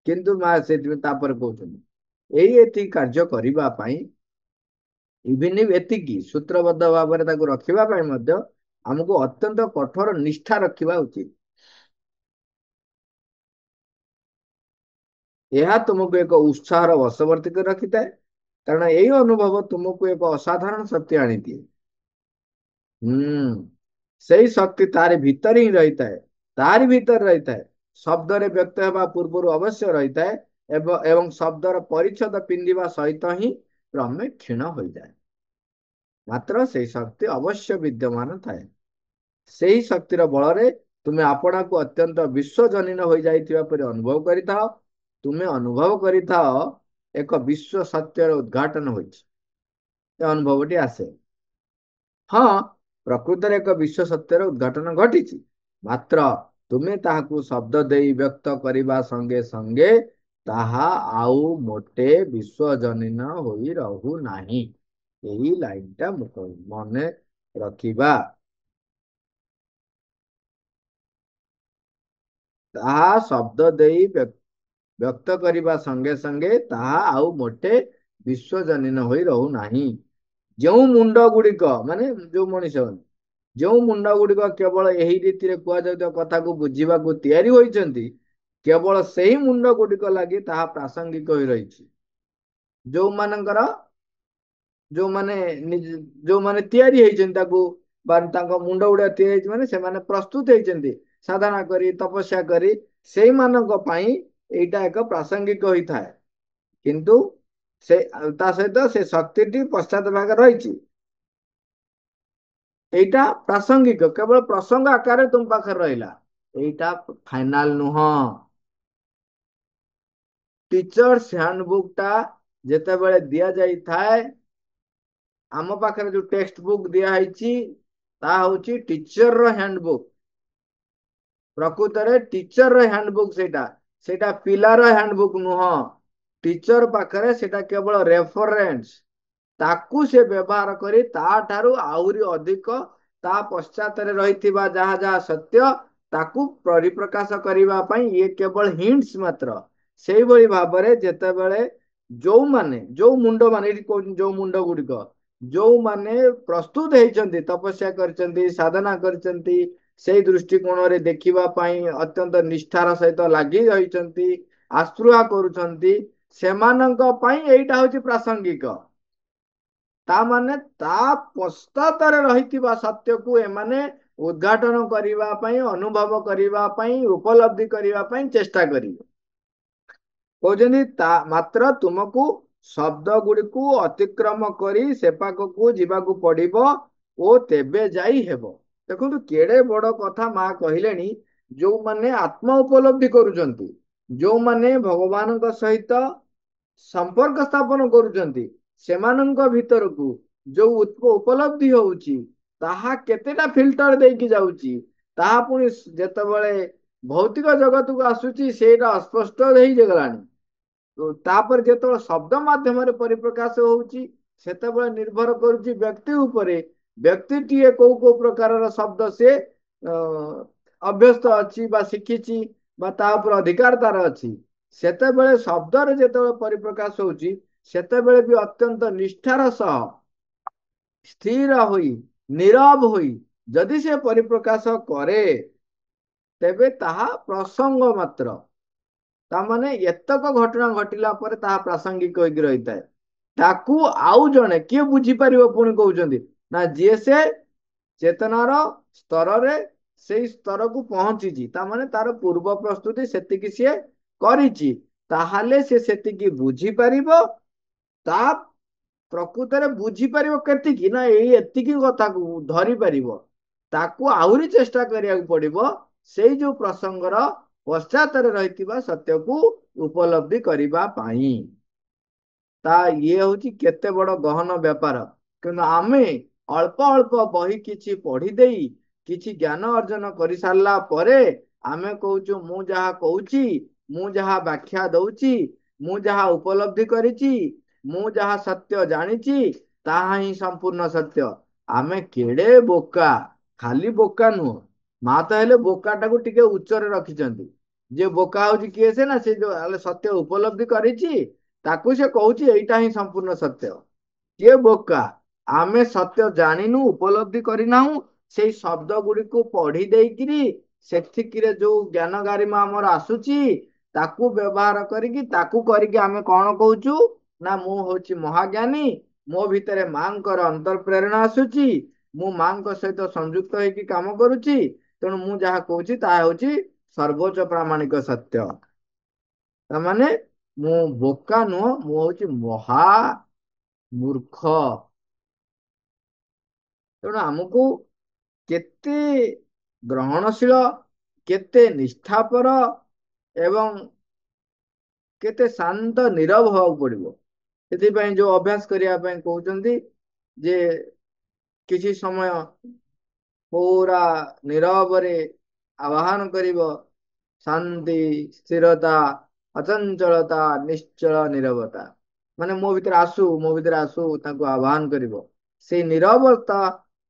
କିନ୍ତୁ ମା ସେଥିପାଇଁ ତାପରେ କହୁଛନ୍ତି ଏଇ ଏତିକି କାର୍ଯ୍ୟ କରିବା ପାଇଁ ଇଭିନ ଏତିକି ସୂତ୍ରବଦ୍ଧ ଭାବରେ ତାକୁ ରଖିବା ପାଇଁ ମଧ୍ୟ ଆମକୁ ଅତ୍ୟନ୍ତ କଠୋର ନିଷ୍ଠା ରଖିବା ଉଚିତ। ଏହା ତୁମକୁ ଏକ ଉତ୍ସାହର ବଶବର୍ତ୍ତୀ କରି ରଖିଥାଏ, କାରଣ ଏଇ ଅନୁଭବ ତୁମକୁ ଏକ ଅସାଧାରଣ ଶକ୍ତି ଆଣିଦିଏ। ସେଇ ଶକ୍ତି ତାରି ଭିତରେ ହିଁ ରହିଥାଏ, ତାରି ଭିତରେ ରହିଥାଏ। ଶବ୍ଦରେ ବ୍ୟକ୍ତ ହେବା ପୂର୍ବରୁ ଅବଶ୍ୟ ରହିଥାଏ ଏବଂ ଶବ୍ଦର ପରିଚ୍ଛଦ ପିନ୍ଧିବା ସହିତ ହିଁ କ୍ରମେ କ୍ଷୀଣ ହୋଇଯାଏ। ମାତ୍ର ସେଇ ଶକ୍ତି ଅବଶ୍ୟ ବିଦ୍ୟମାନ ଥାଏ। ସେହି ଶକ୍ତିର ବଳରେ ତୁମେ ଆପଣାକୁ ଅତ୍ୟନ୍ତ ବିଶ୍ୱଜନୀନ ହୋଇଯାଇଥିବା ପରି ଅନୁଭବ କରିଥାଅ। ତୁମେ ଅନୁଭବ କରିଥାଅ ଏକ ବିଶ୍ୱ ସତ୍ୟର ଉଦ୍ଘାଟନ ହୋଇଛି। ଏ ଅନୁଭବଟି ଆସେ। ହଁ, ପ୍ରକୃତରେ ଏକ ବିଶ୍ୱ ସତ୍ୟର ଉଦ୍ଘାଟନ ଘଟିଛି, ମାତ୍ର ତୁମେ ତାହାକୁ ଶବ୍ଦ ଦେଇ ବ୍ୟକ୍ତ କରିବା ସଙ୍ଗେ ସଙ୍ଗେ ତାହା ଆଉ ମୋଟେ ବିଶ୍ୱଜନୀନ ହୋଇ ରହୁନାହିଁ। ଏହି ଲାଇନଟା ମନେ ରଖିବା। ତାହା ଶବ୍ଦ ଦେଇ ବ୍ୟକ୍ତ କରିବା ସଙ୍ଗେ ସଙ୍ଗେ ତାହା ଆଉ ମୋଟେ ବିଶ୍ୱଜନୀନ ହୋଇ ରହୁନାହିଁ। ଯେଉଁ ମୁଣ୍ଡ ଗୁଡିକ ମାନେ ଯୋଉ ମଣିଷ ଯେଉଁ ମୁଣ୍ଡ ଗୁଡିକ କେବଳ ଏହି ରୀତିରେ କୁହାଯାଉଥିବା କଥାକୁ ବୁଝିବାକୁ ତିଆରି ହୋଇଛନ୍ତି, କେବଳ ସେହି ମୁଣ୍ଡ ଗୁଡିକ ଲାଗି ତାହା ପ୍ରାସଙ୍ଗିକ ହୋଇ ରହିଛି। ଯୋଉମାନେ ତିଆରି ହେଇଛନ୍ତି ତାକୁ ବା ତାଙ୍କ ମୁଣ୍ଡ ଗୁଡା ତିଆରି ହେଇଛି ମାନେ ସେମାନେ ପ୍ରସ୍ତୁତ ହେଇଛନ୍ତି ସାଧନା କରି ତପସ୍ୟା କରି, ସେଇମାନଙ୍କ ପାଇଁ ଏଇଟା ଏକ ପ୍ରାସଙ୍ଗିକ ହୋଇଥାଏ। କିନ୍ତୁ ତା ସହିତ ସେ ଶକ୍ତିଟି ପଶ୍ଚାତ ଭାଗରେ ରହିଛି। ଏଇଟା ପ୍ରାସଙ୍ଗିକ, କେବଳ ପ୍ରସଙ୍ଗ ଆକାରରେ ତୁମ ପାଖରେ ରହିଲା, ଏଇଟା ଫାଇନାଲ ନୁହଁ। ଟିଚର୍ସ ହ୍ୟାଣ୍ଡବୁକ୍ ଟା ଯେତେବେଳେ ଦିଆଯାଇଥାଏ, ଆମ ପାଖରେ ଯୋଉ ଟେକ୍ସଟ ବୁକ୍ ଦିଆହେଇଛି ତାହା ହଉଛି ଟିଚରର ହ୍ୟାଣ୍ଡବୁକ୍। ପ୍ରକୃତରେ ଟିଚରର ହ୍ୟାଣ୍ଡବୁକ୍ ସେଇଟା ପିଲାର ହ୍ୟାଣ୍ଡବୁକ୍ ନୁହଁ। ଟିଚର ପାଖରେ ସେଇଟା କେବଳ ରେଫରେନ୍ସ, ତାକୁ ସେ ବ୍ୟବହାର କରି ତାଠାରୁ ଆହୁରି ଅଧିକ ତା ପଶ୍ଚାତରେ ରହିଥିବା ଯାହା ଯାହା ସତ୍ୟ ତାକୁ ପରିପ୍ରକାଶ କରିବା ପାଇଁ ଇଏ କେବଳ ହିଣ୍ଟସ ମାତ୍ର। ସେଇଭଳି ଭାବରେ ଯେତେବେଳେ ଯୋଉ ମୁଣ୍ଡ ମାନେ ଏଠି କହୁଛନ୍ତି ଯୋଉ ମୁଣ୍ଡ ଗୁଡିକ ଯୋଉମାନେ ପ୍ରସ୍ତୁତ ହେଇଛନ୍ତି, ତପସ୍ୟା କରିଛନ୍ତି, ସାଧନା କରିଛନ୍ତି, ସେଇ ଦୃଷ୍ଟିକୋଣରେ ଦେଖିବା ପାଇଁ ଅତ୍ୟନ୍ତ ନିଷ୍ଠାର ସହିତ ଲାଗି ରହିଛନ୍ତି, ଆସ୍ପୃହା କରୁଛନ୍ତି, ସେମାନଙ୍କ ପାଇଁ ଏଇଟା ହଉଛି ପ୍ରାସଙ୍ଗିକ। ତା ମାନେ ତା ପଶ୍ଚାତରେ ରହିଥିବା ସତ୍ୟକୁ ଏମାନେ ଉଦ୍ଘାଟନ କରିବା ପାଇଁ, ଅନୁଭବ କରିବା ପାଇଁ, ଉପଲବ୍ଧି କରିବା ପାଇଁ ଚେଷ୍ଟା କରିବେ। କହୁଛନ୍ତି ମାତ୍ର ତୁମକୁ ଶବ୍ଦ ଗୁଡିକୁ ଅତିକ୍ରମ କରି ସେପାଖକୁ ଯିବାକୁ ପଡିବ ଓ ତେବେ ଯାଇ ହେବ। ଦେଖନ୍ତୁ କେଡେ ବଡ କଥା ମା କହିଲେଣି। ଯୋଉମାନେ ଆତ୍ମ ଉପଲବ୍ଧି କରୁଛନ୍ତି, ଯୋଉମାନେ ଭଗବାନଙ୍କ ସହିତ ସମ୍ପର୍କ ସ୍ଥାପନ କରୁଛନ୍ତି, ସେମାନଙ୍କ ଭିତରକୁ ଯୋଉ ଉପଲବ୍ଧି ହଉଛି ତାହା କେତେଟା ଫିଲ୍ଟର ଦେଇକି ଯାଉଛି, ତାହା ପୁଣି ଯେତେବେଳେ ଭୌତିକ ଜଗତକୁ ଆସୁଛି ସେଇଟା ଅସ୍ପଷ୍ଟ ହେଇଗଲାଣି। ତାପରେ ଯେତେବେଳେ ଶବ୍ଦ ମାଧ୍ୟମରେ ପରିପ୍ରକାଶ ହଉଛି, ସେତେବେଳେ ନିର୍ଭର କରୁଛି ବ୍ୟକ୍ତି ଉପରେ। ବ୍ୟକ୍ତିଟିଏ କୋଉ କୋଉ ପ୍ରକାରର ଶବ୍ଦ ସେ ଅଭ୍ୟସ୍ତ ଅଛି ବା ଶିଖିଛି ବା ତା ଉପରେ ଅଧିକାର ତାର ଅଛି। ସେତେବେଳେ ଶବ୍ଦରେ ଯେତେବେଳେ ପରିପ୍ରକାଶ ହଉଛି, ସେତେବେଳେ ବି ଅତ୍ୟନ୍ତ ନିଷ୍ଠାର ସହ ସ୍ଥିର ହୋଇ ନୀରବ ହୋଇ ଯଦି ସେ ପରିପ୍ରକାଶ କରେ, ତେବେ ତାହା ପ୍ରସଙ୍ଗ ମାତ୍ର। ତାମାନେ ଏତକ ଘଟଣା ଘଟିଲା ପରେ ତାହା ପ୍ରାସଙ୍ଗିକ ହୋଇକି ରହିଥାଏ। ତାକୁ ଆଉ ଜଣେ କିଏ ବୁଝିପାରିବ? ପୁଣି କହୁଛନ୍ତି ନା ଯିଏ ସେ ଚେତନାର ସ୍ତରରେ ସେଇ ସ୍ତରକୁ ପହଞ୍ଚିଛି, ତାମାନେ ତାର ପୂର୍ବ ପ୍ରସ୍ତୁତି ସେତିକି ସିଏ କରିଛି, ତାହେଲେ ସେ ସେତିକି ବୁଝିପାରିବ। ତା ପ୍ରକୃତରେ ବୁଝିପାରିବ କେତିକି ନା ଏତିକି କଥାକୁ ଧରି ପାରିବ। ତାକୁ ଆହୁରି ଚେଷ୍ଟା କରିବାକୁ ପଡିବ ସେଇ ଯୋଉ ପ୍ରସଙ୍ଗର ପଶ୍ଚାତରେ ରହିଥିବା ସତ୍ୟକୁ ଉପଲବ୍ଧି କରିବା ପାଇଁ। ଇଏ ହଉଛି କେତେ ବଡ ଗହନ ବେପାର। କିନ୍ତୁ ଆମେ ଅଳ୍ପ ଅଳ୍ପ ବହି କିଛି ପଢି ଦେଇ କିଛି ଜ୍ଞାନ ଅର୍ଜନ କରିସାରିଲା ପରେ ଆମେ କହୁଛୁ ମୁଁ ଯାହା କହୁଛି, ମୁଁ ଯାହା ବ୍ୟାଖ୍ୟା ଦଉଛି, ମୁଁ ଯାହା ଉପଲବ୍ଧି କରିଛି, ମୁଁ ଯାହା ସତ୍ୟ ଜାଣିଛି, ତାହା ହିଁ ସମ୍ପୂର୍ଣ୍ଣ ସତ୍ୟ। ଆମେ କେଡେ ବୋକା, ଖାଲି ବୋକା ନୁହଁ, ମା ତ ହେଲେ ବୋକାଟାକୁ ଟିକେ ଉଚ୍ଚରେ ରଖିଛନ୍ତି। ଯେ ବୋକା ହଉଛି କିଏ? ସେ ନା ସେ ଯୋଉ ସତ୍ୟ ଉପଲବ୍ଧି କରିଛି, ତାକୁ ସେ କହୁଛି ଏଇଟା ହିଁ ସମ୍ପୂର୍ଣ୍ଣ ସତ୍ୟ। କିଏ ବୋକା? ଆମେ ସତ୍ୟ ଜାଣିନୁ, ଉପଲବ୍ଧି କରିନାହୁଁ, ସେଇ ଶବ୍ଦ ଗୁଡ଼ିକୁ ପଢି ଦେଇକିରି ସେତିକିରେ ଯୋଉ ଜ୍ଞାନ ଗାରିମା ଆମର ଆସୁଛି, ତାକୁ ବ୍ୟବହାର କରିକି ତାକୁ କରିକି ଆମେ କଣ କହୁଛୁ ନା ମୁଁ ହଉଛି ମହାଜ୍ଞାନୀ, ମୋ ଭିତରେ ମାଙ୍କର ଅନ୍ତର୍ପ୍ରେରଣା ଆସୁଛି, ମୁଁ ମାଙ୍କ ସହିତ ସଂଯୁକ୍ତ ହେଇକି କାମ କରୁଛି, ତେଣୁ ମୁଁ ଯାହା କହୁଛି ତାହା ହଉଛି ସର୍ବୋଚ୍ଚ ପ୍ରାମାଣିକ ସତ୍ୟ। ତାମାନେ ମୁଁ ବୋକା ନୁହଁ, ମୁଁ ହଉଛି ମହା ମୂର୍ଖ। ତେଣୁ ଆମକୁ କେତେ ଗ୍ରହଣଶୀଳ, କେତେ ନିଷ୍ଠାପର ଏବଂ କେତେ ଶାନ୍ତ ନୀରବ ହବାକୁ ପଡିବ। ସେଥିପାଇଁ ଯୋଉ ଅଭ୍ୟାସ କରିବା ପାଇଁ କହୁଛନ୍ତି ଯେ କିଛି ସମୟ ପୁରା ନୀରବରେ ଆବାହନ କରିବ, ଶାନ୍ତି, ସ୍ଥିରତା, ଅଚଞ୍ଚଳତା, ନିଶ୍ଚଳ ନୀରବତା। ମାନେ ମୋ ଭିତରେ ଆସୁ, ମୋ ଭିତରେ ଆସୁ, ତାଙ୍କୁ ଆହ୍ୱାନ କରିବ। ସେଇ ନୀରବତା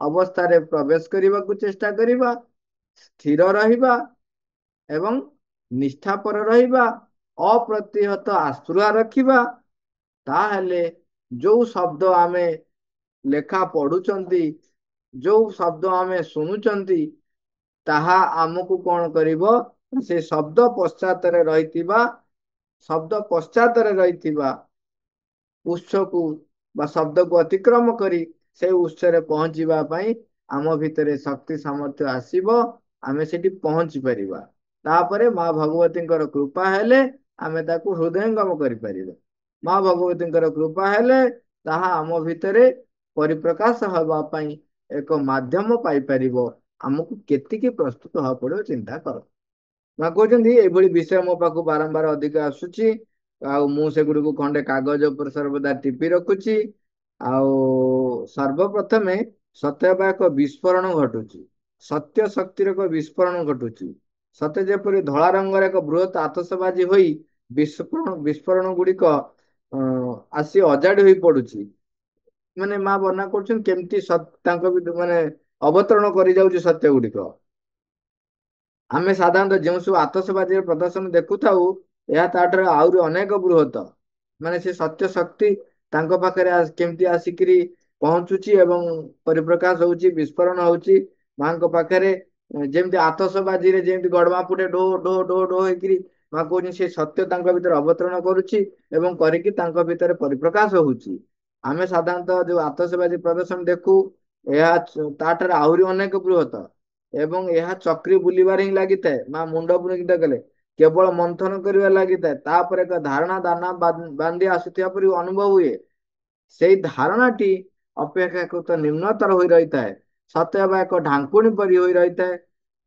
ଅବସ୍ଥାରେ ପ୍ରବେଶ କରିବାକୁ ଚେଷ୍ଟା କରିବା, ସ୍ଥିର ରହିବା ଏବଂ ନିଷ୍ଠାପର ରହିବା, ଅପ୍ରତିହତ ଆସ୍ପୃହା ରଖିବା। ତାହେଲେ ଯୋଉ ଶବ୍ଦ ଆମେ ଲେଖା ପଢୁଛନ୍ତି, ଯୋଉ ଶବ୍ଦ ଆମେ ଶୁଣୁଛନ୍ତି, ତାହା ଆମକୁ କଣ କରିବ? ସେ ଶବ୍ଦ ପଶ୍ଚାତରେ ରହିଥିବା ଉତ୍ସକୁ ବା ଶବ୍ଦକୁ ଅତିକ୍ରମ କରି ସେଇ ଉତ୍ସରେ ପହଞ୍ଚିବା ପାଇଁ ଆମ ଭିତରେ ଶକ୍ତି ସାମର୍ଥ୍ୟ ଆସିବ, ଆମେ ସେଠି ପହଞ୍ଚି ପାରିବା। ତାପରେ ମା ଭଗବତୀଙ୍କର କୃପା ହେଲେ ଆମେ ତାକୁ ହୃଦୟଙ୍ଗମ କରିପାରିବା। ମା ଭଗବତୀଙ୍କର କୃପା ହେଲେ ତାହା ଆମ ଭିତରେ ପରିପ୍ରକାଶ ହେବା ପାଇଁ ଏକ ମାଧ୍ୟମ ପାଇପାରିବ। ଆମକୁ କେତିକି ପ୍ରସ୍ତୁତ ହେବାକୁ ପଡିବ ଚିନ୍ତା କର। ମା କହୁଛନ୍ତି ଏଇଭଳି ବିଷୟ ମୋ ପାଖକୁ ବାରମ୍ବାର ଅଧିକ ଆସୁଛି, ଆଉ ମୁଁ ସେଗୁଡିକୁ ଖଣ୍ଡେ କାଗଜ ଉପରେ ସର୍ବଦା ଟିପି ରଖୁଛି। ଆଉ ସର୍ବପ୍ରଥମେ ସତ୍ୟ ଏକ ବିସ୍ଫୋରଣ ଘଟୁଛି, ସତ୍ୟ ଶକ୍ତିର ଏକ ବିସ୍ଫୋରଣ ଘଟୁଛି। ସତେ ଯେପରି ଧଳା ରଙ୍ଗର ଏକ ବୃହତ ଆତସବାଜି ହୋଇ ବିସ୍ଫୋରଣ ଗୁଡିକ ଆସି ଅଜାଡି ହୋଇ ପଡୁଛି। ମାନେ ମା ବର୍ଣ୍ଣନା କରୁଛନ୍ତି କେମିତି ତାଙ୍କ ମାନେ ଅବତରଣ କରି ଯାଉଛି ସତ୍ୟ ଗୁଡିକ। ଆମେ ସାଧାରଣତଃ ଯେଉଁ ସବୁ ଆତସବାଜିର ପ୍ରଦର୍ଶନ ଦେଖୁଥାଉ, ଏହା ତାଠାରୁ ଆହୁରି ଅନେକ ବୃହତ। ମାନେ ସେ ସତ୍ୟ ଶକ୍ତି ତାଙ୍କ ପାଖରେ କେମିତି ଆସିକିରି ପହଞ୍ଚୁଛି ଏବଂ ପରିପ୍ରକାଶ ହଉଛି, ବିସ୍ଫୋରଣ ହଉଛି ମାଙ୍କ ପାଖରେ। ଯେମିତି ଆତସବାଜିରେ ଯେମିତି ଗଡମା ଫୁଟେ ଢୋ ଢୋ ଢୋ ଢୋ ହେଇକିରି, ମା କହୁଛନ୍ତି ସେ ସତ୍ୟ ତାଙ୍କ ଭିତରେ ଅବତରଣ କରୁଛି ଏବଂ କରିକି ତାଙ୍କ ଭିତରେ ପରିପ୍ରକାଶ ହଉଛି। ଆମେ ସାଧାରଣତଃ ଯୋଉ ଆତସବାଜି ପ୍ରଦର୍ଶନ ଦେଖୁ, ଏହା ତାଠାରୁ ଆହୁରି ଅନେକ ବୃହତ ଏବଂ ଏହା ଚକ୍ରି ବୁଲିବାରେ ହିଁ ଲାଗିଥାଏ। ମା ମୁଣ୍ଡ ପୁଣିକିତ କଲେ କେବଳ ମନ୍ଥନ କରିବା ଲାଗିଥାଏ, ତାପରେ ଏକ ଧାରଣା ଦାନା ବାନ୍ଧି ଆସୁଥିବା ପରି ଅନୁଭବ ହୁଏ। ସେଇ ଧାରଣାଟି ଅପେକ୍ଷାକୃତ ନିମ୍ନତର ହୋଇ ରହିଥାଏ, ସତେଅବା ଏକ ଢାଙ୍କୁଣୀ ପରି ହୋଇ ରହିଥାଏ।